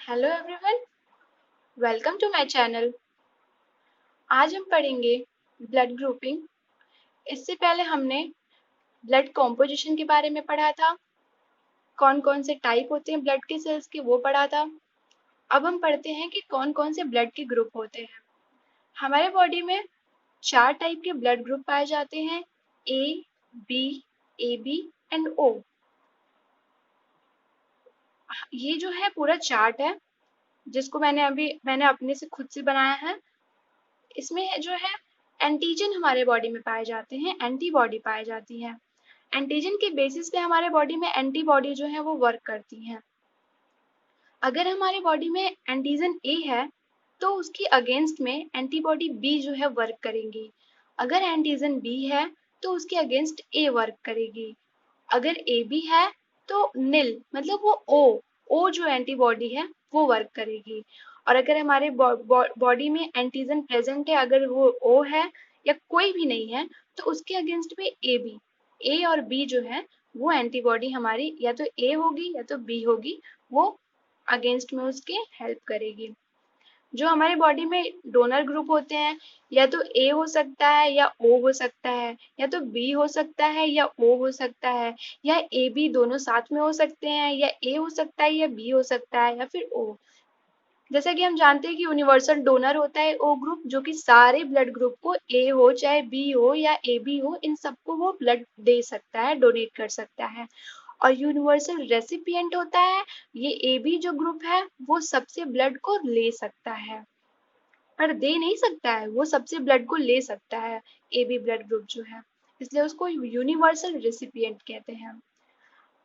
Hello everyone, welcome to my channel. आज हम पढ़ेंगे ब्लड ग्रुपिंग। इससे पहले हमने ब्लड कॉम्पोजिशन के बारे में पढ़ा था, कौन कौन से टाइप होते हैं ब्लड के सेल्स के वो पढ़ा था। अब हम पढ़ते हैं कि कौन कौन से ब्लड के ग्रुप होते हैं। हमारे बॉडी में 4 टाइप के ब्लड ग्रुप पाए जाते हैं, ए, बी, ए बी एंड ओ। ये जो है पूरा चार्ट है जिसको मैंने अपने से खुद से बनाया है। इसमें जो है एंटीजन हमारे बॉडी में पाए जाते हैं, एंटीबॉडी पाई जाती है। एंटीजन के बेसिस पे हमारे बॉडी में एंटीबॉडी जो है वो वर्क करती हैं। अगर हमारे बॉडी में एंटीजन ए है तो उसकी अगेंस्ट में एंटीबॉडी बी जो है वर्क करेंगी। अगर एंटीजन बी है तो उसके अगेंस्ट ए वर्क करेगी। अगर ए बी है तो नील मतलब वो ओ जो एंटीबॉडी है वो वर्क करेगी। और अगर हमारे बॉडी में एंटीजन प्रेजेंट है, अगर वो ओ है या कोई भी नहीं है, तो उसके अगेंस्ट में ए और बी जो है वो एंटीबॉडी हमारी या तो ए होगी या तो बी होगी, वो अगेंस्ट में उसके हेल्प करेगी। जो हमारे बॉडी में डोनर ग्रुप होते हैं, या तो ए हो सकता है या ओ हो सकता है, या तो बी हो सकता है या ओ हो सकता है, या ए बी दोनों साथ में हो सकते हैं, या ए हो सकता है या बी हो सकता है, या फिर ओ। जैसा कि हम जानते हैं कि यूनिवर्सल डोनर होता है ओ ग्रुप, जो कि सारे ब्लड ग्रुप को ए हो चाहे बी हो या ए बी हो, इन सबको वो ब्लड दे सकता है, डोनेट कर सकता है। और यूनिवर्सल रेसिपिएंट होता है, ये ए बी जो ग्रुप है वो सबसे ब्लड को ले सकता है, पर दे नहीं सकता है, वो सबसे ब्लड को ले सकता है। ए बी ब्लड ग्रुप जो है, इसलिए उसको यूनिवर्सल रेसिपिएंट कहते हैं।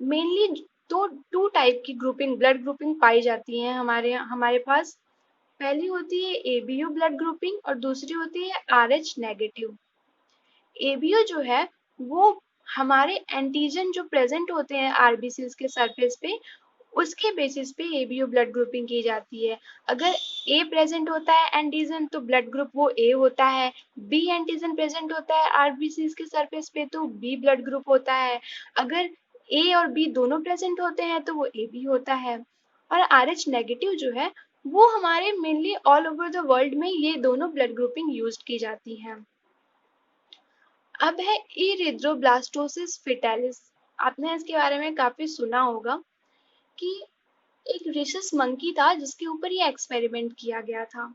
मेनली तो टू टाइप की ब्लड ग्रुपिंग पाई जाती है हमारे पास। पहली होती है एबीओ ब्लड ग्रुपिंग और दूसरी होती है आरएच नेगेटिव। एबीओ जो है वो हमारे एंटीजन जो प्रेजेंट होते हैं आरबीसीज के सरफेस पे, उसके बेसिस पे एबीओ ब्लड ग्रुपिंग की जाती है। अगर ए प्रेजेंट होता है एंटीजन तो ब्लड ग्रुप वो ए होता है, बी एंटीजन प्रेजेंट होता है आरबीसीज के सरफेस पे तो बी ब्लड ग्रुप होता है, अगर ए और बी दोनों प्रेजेंट होते हैं तो वो ए बी होता है। और आर एच नेगेटिव जो है वो हमारे mainly all over the world में ये दोनों ब्लड ग्रुपिंग यूज की जाती है। अब है इरिथ्रोब्लास्टोसिस फिटालिस। आपने इसके बारे में काफी सुना होगा कि एक रिसस मंकी था जिसके ऊपर ये एक्सपेरिमेंट किया गया था।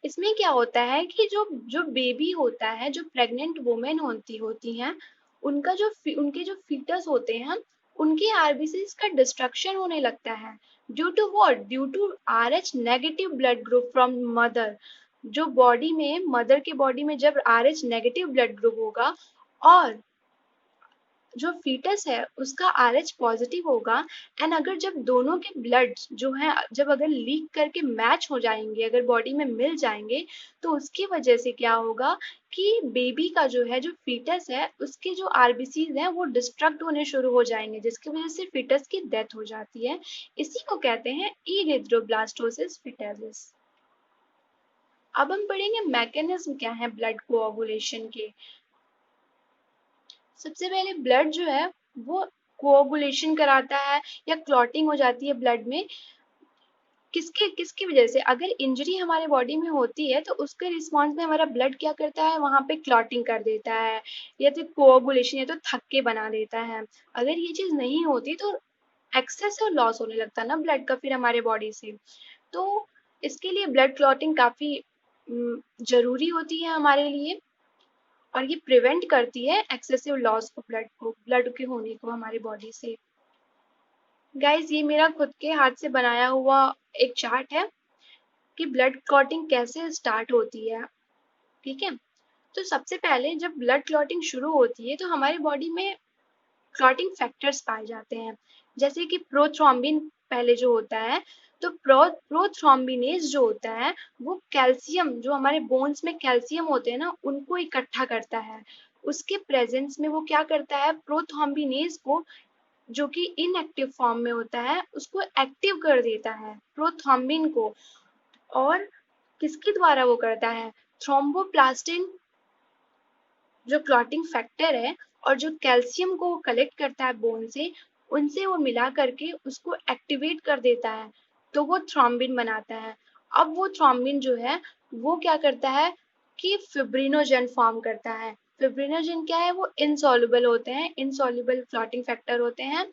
इसमें क्या होता है कि जो जो बेबी होता है, जो प्रेग्नेंट वुमेन होती हैं, उनके जो फीटस होते हैं, उनके आरबीसीज का डिस्ट्रक्शन होने लगता है। Due to what? Due to Rh negative blood group from mother. जो बॉडी में मदर के बॉडी में जब आरएच नेगेटिव ब्लड ग्रुप होगा और जो फीटस है उसका आरएच पॉजिटिव होगा, एंड अगर जब दोनों के ब्लड जो है जब अगर लीक करके मैच हो जाएंगे, अगर बॉडी में मिल जाएंगे, तो उसकी वजह से क्या होगा कि बेबी का जो है जो फीटस है उसके जो आरबीसीज हैं वो डिस्ट्रक्ट होने शुरू हो जाएंगे, जिसकी वजह से फीटस की डेथ हो जाती है। इसी को कहते हैं इरिथ्रोब्लास्टोसिस फिटालिस। अब हम पढ़ेंगे मैकेनिज्म क्या है ब्लड कोआगुलेशन के। सबसे पहले ब्लड जो है वो कोआगुलेशन कराता है या क्लॉटिंग हो जाती है ब्लड में। किसके किसकी वजह से? अगर इंजरी हमारे बॉडी में होती है तो उसके रिस्पॉन्स में हमारा ब्लड क्या करता है, वहां पे क्लॉटिंग कर देता है, या तो कोआगुलेशन या तो थक्के बना देता है। अगर ये चीज नहीं होती तो एक्सेसिव लॉस होने लगता ना ब्लड का फिर हमारे बॉडी से। तो इसके लिए ब्लड क्लॉटिंग काफी जरूरी होती है हमारे लिए, और ये प्रिवेंट करती है एक्सेसिव लॉस को, ब्लड के होने को हमारी बॉडी से। गाइज ये मेरा खुद के हाथ से बनाया हुआ एक चार्ट है कि ब्लड क्लॉटिंग कैसे स्टार्ट होती है। ठीक है, तो सबसे पहले जब ब्लड क्लॉटिंग शुरू होती है तो हमारी बॉडी में क्लॉटिंग फैक्टर्स पाए जाते हैं, जैसे कि प्रोथ्रोम्बिन पहले जो होता है। तो प्रोथ्रोम्बिनेज जो होता है वो कैल्शियम, जो हमारे बोन्स में कैल्शियम होते हैं ना, उनको इकट्ठा करता है। उसके प्रेजेंस में वो क्या करता है, प्रोथ्रोम्बिनेज को, जो कि इनएक्टिव फॉर्म में होता है, उसको एक्टिव कर देता है प्रोथ्रोम्बिन को। और किसके द्वारा वो करता है? थ्रोम्बोप्लास्टिन जो क्लॉटिंग फैक्टर है और जो कैल्शियम को कलेक्ट करता है बोन से, उनसे वो मिला करके उसको एक्टिवेट कर देता है। तो वो थ्रोम्बिन बनाता है। अब वो थ्रोम्बिन जो है वो क्या करता है कि फिब्रिनोजेन फॉर्म करता है। फिब्रिनोजेन क्या है, वो इनसॉल्युबल होते हैं, इनसॉल्युबल क्लॉटिंग फैक्टर होते हैं।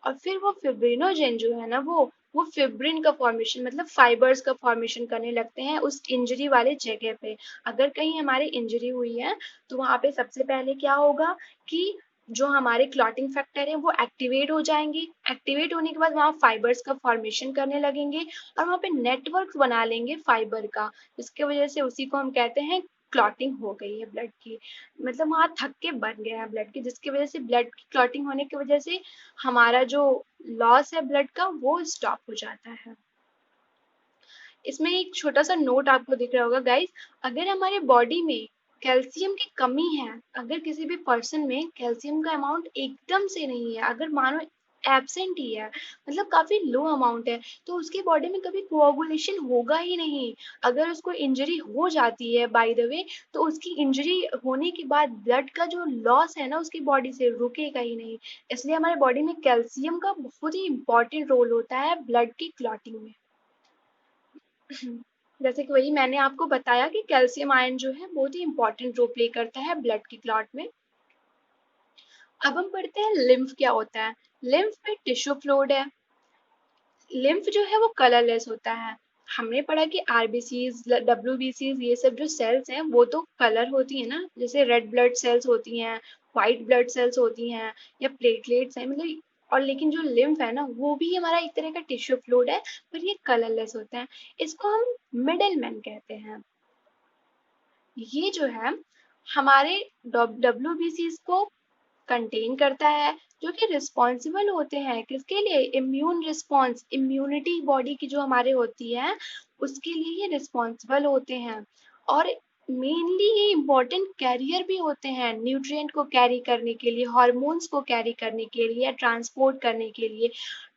और फिर वो फिब्रिनोजेन जो है ना वो फिब्रिन का फॉर्मेशन मतलब फाइबर्स का फॉर्मेशन करने लगते हैं उस इंजरी वाले जगह पे। अगर कहीं हमारे इंजरी हुई है तो वहां पे सबसे पहले क्या होगा कि जो हमारे क्लॉटिंग फैक्टर है वो एक्टिवेट हो जाएंगे। एक्टिवेट होने के बाद वहाँ फाइबर्स का फॉर्मेशन करने लगेंगे और वहाँ पे नेटवर्क बना लेंगे फाइबर का। इसके वजह से उसी को हम कहते हैं क्लॉटिंग हो गई है ब्लड की। मतलब वहाँ थक्के बन गए हैं ब्लड के, जिसकी वजह से ब्लड की क्लॉटिंग होने की वजह से हमारा जो लॉस है ब्लड का वो स्टॉप हो जाता है। इसमें एक छोटा सा नोट आपको दिख रहा होगा गाइस, अगर हमारे बॉडी में कैल्शियम की कमी है, अगर किसी भी पर्सन में कैल्शियम का अमाउंट एकदम से नहीं है, अगर मानो एब्सेंट ही है, मतलब काफी लो अमाउंट है, तो उसकी बॉडी में कभी कोआगुलेशन होगा ही नहीं। अगर उसको इंजरी हो जाती है बाय द वे, तो उसकी इंजरी होने के बाद ब्लड का जो लॉस है ना उसकी बॉडी से रुकेगा ही नहीं। इसलिए हमारे बॉडी में कैल्शियम का बहुत ही इंपॉर्टेंट रोल होता है ब्लड की क्लॉटिंग में। जैसे कि वही मैंने आपको बताया कि कैल्शियम आयन जो है बहुत ही इंपॉर्टेंट रोल प्ले करता है ब्लड की क्लॉट में। अब हम पढ़ते हैं लिम्फ क्या होता है। लिम्फ में टिश्यू फ्लूइड है। लिम्फ जो है वो कलरलेस होता है। हमने पढ़ा कि आरबीसीज डब्ल्यूबीसीज ये सब जो सेल्स हैं वो तो कलर होती है ना, जैसे रेड ब्लड सेल्स होती हैं, व्हाइट ब्लड सेल्स होती हैं, या प्लेटलेट्स हैं, मतलब। और लेकिन जो लिम्फ है ना वो भी हमारा एक तरह का टिश्यू फ्लूइड है, पर ये कलरलेस होता है। इसको हम मिडल मैन कहते हैं। ये जो है हमारे डब्ल्यूबीसी को कंटेन करता है, जो कि रिस्पॉन्सिबल होते हैं किसके लिए, इम्यून रिस्पॉन्स, इम्यूनिटी बॉडी की जो हमारे होती है उसके लिए ये रिस्पॉन्सिबल होते हैं। और मेनली ये इम्पोर्टेंट कैरियर भी होते हैं न्यूट्रिएंट को कैरी करने के लिए, हार्मोन्स को कैरी करने के लिए, ट्रांसपोर्ट करने के लिए।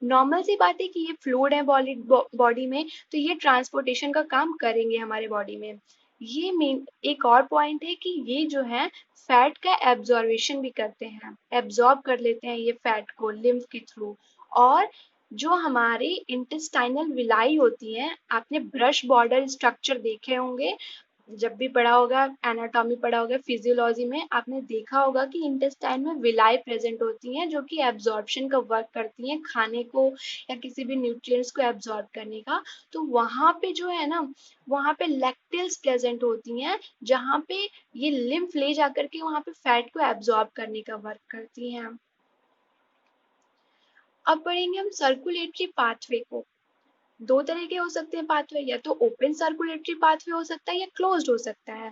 नॉर्मल सी बात है कि ये फ्लूइड है बॉडी में, तो ये ट्रांसपोर्टेशन का काम करेंगे हमारे बॉडी में। ये मेन एक और पॉइंट है कि ये जो है फैट का एब्जॉर्वेशन भी करते हैं, एब्जॉर्ब कर लेते हैं ये फैट को लिम्फ के थ्रू। और जो हमारे इंटेस्टाइनल विलाई होती हैं, आपने ब्रश बॉर्डर स्ट्रक्चर देखे होंगे, जब भी पढ़ा होगा, एनाटॉमी पढ़ा होगा, फिजियोलॉजी में आपने देखा होगा कि इंटेस्टाइन में विलाई प्रेजेंट होती हैं जो कि एब्जॉर्प्शन का वर्क करती हैं, खाने को या किसी भी न्यूट्रिएंट्स को एब्जॉर्ब करने का। तो वहां पे जो है ना वहां पे लैक्टिल्स प्रेजेंट होती हैं, जहाँ पे ये लिम्फ ले जाकर के वहां पे फैट को एब्जॉर्ब करने का वर्क करती हैं। अब पढ़ेंगे हम सर्कुलेटरी पाथवे को। दो तरह के हो सकते हैं पाथवे, या तो ओपन सर्कुलेटरी पाथवे हो सकता है या क्लोज्ड हो सकता है।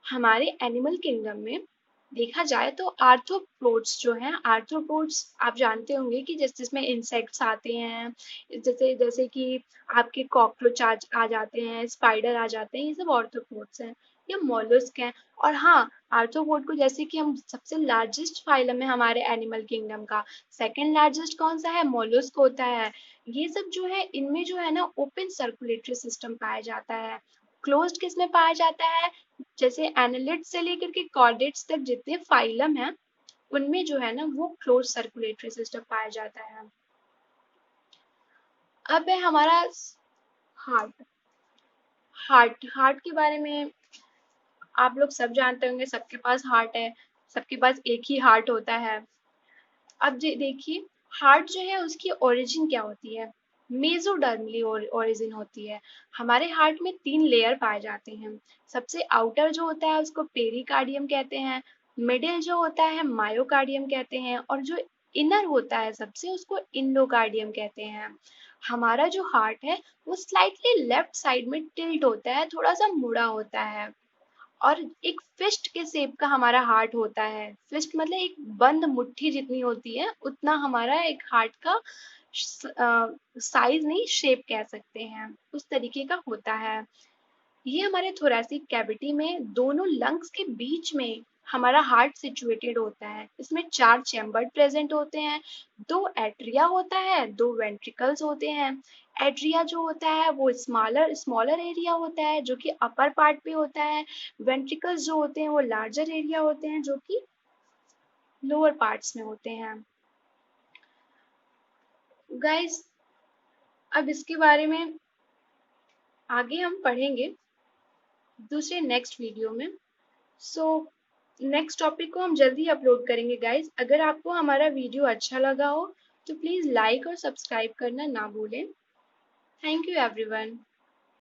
हमारे एनिमल किंगडम में देखा जाए तो आर्थ्रोपोड्स जो हैं, आर्थ्रोपोड्स आप जानते होंगे कि जिसमें इंसेक्ट्स आते हैं, जैसे जैसे कि आपके कॉकरोच आ जाते हैं, स्पाइडर आ जाते हैं, ये सब आर्थ्रोपोड्स हैं या मॉलस्क हैं। और हाँ, आर्थ्रोपोड को जैसे कि हम सबसे लार्जेस्ट फाइलम है हमारे एनिमल किंगडम का, सेकंड लार्जेस्ट कौन सा है, मोलस्क होता है। ये सब जो है इनमें जो है ना ओपन सर्कुलेटरी सिस्टम पाया जाता है। क्लोज्ड किस में पाया जाता है, जैसे एनालिड से लेकर के कॉर्डेट्स तक जितने फाइलम हैं उनमें जो है ना वो क्लोज सर्कुलेटरी सिस्टम पाया जाता है। अब है हमारा हार्ट। हार्ट के बारे में आप लोग सब जानते होंगे, सबके पास हार्ट है, सबके पास एक ही हार्ट होता है। अब देखिए, हार्ट जो है उसकी ओरिजिन क्या होती है, मेसोडर्मली ओरिजिन होती है। हमारे हार्ट में 3 लेयर पाए जाते हैं। सबसे आउटर जो होता है उसको पेरिकार्डियम कहते हैं, मिडिल जो होता है मायोकार्डियम कहते हैं, और जो इनर होता है सबसे उसको इंडोकार्डियम कहते हैं। हमारा जो हार्ट है वो स्लाइटली लेफ्ट साइड में टिल्ट होता है, थोड़ा सा मुड़ा होता है। और एक फिस्ट के शेप का हमारा हार्ट होता है। फिस्ट मतलब एक बंद मुट्ठी जितनी होती है उतना हमारा एक हार्ट का साइज नहीं, शेप कह सकते हैं, उस तरीके का होता है। ये हमारे थोरैसिक कैविटी में दोनों लंग्स के बीच में हमारा हार्ट सिचुएटेड होता है। इसमें 4 चैम्बर प्रेजेंट होते हैं, 2 एट्रिया होता है, 2 वेंट्रिकल्स होते हैं। एट्रिया जो होता है वो स्मॉलर स्मॉलर एरिया होता है जो कि अपर पार्ट पे होता है। वेंट्रिकल्स जो होते हैं वो लार्जर एरिया होते हैं जो कि लोअर पार्ट्स में होते हैं। गाइस, अब इसके बारे में आगे हम पढ़ेंगे दूसरे नेक्स्ट वीडियो में। सो नेक्स्ट टॉपिक को हम जल्दी अपलोड करेंगे गाइज। अगर आपको हमारा वीडियो अच्छा लगा हो तो प्लीज़ लाइक और सब्सक्राइब करना ना भूलें। Thank you everyone.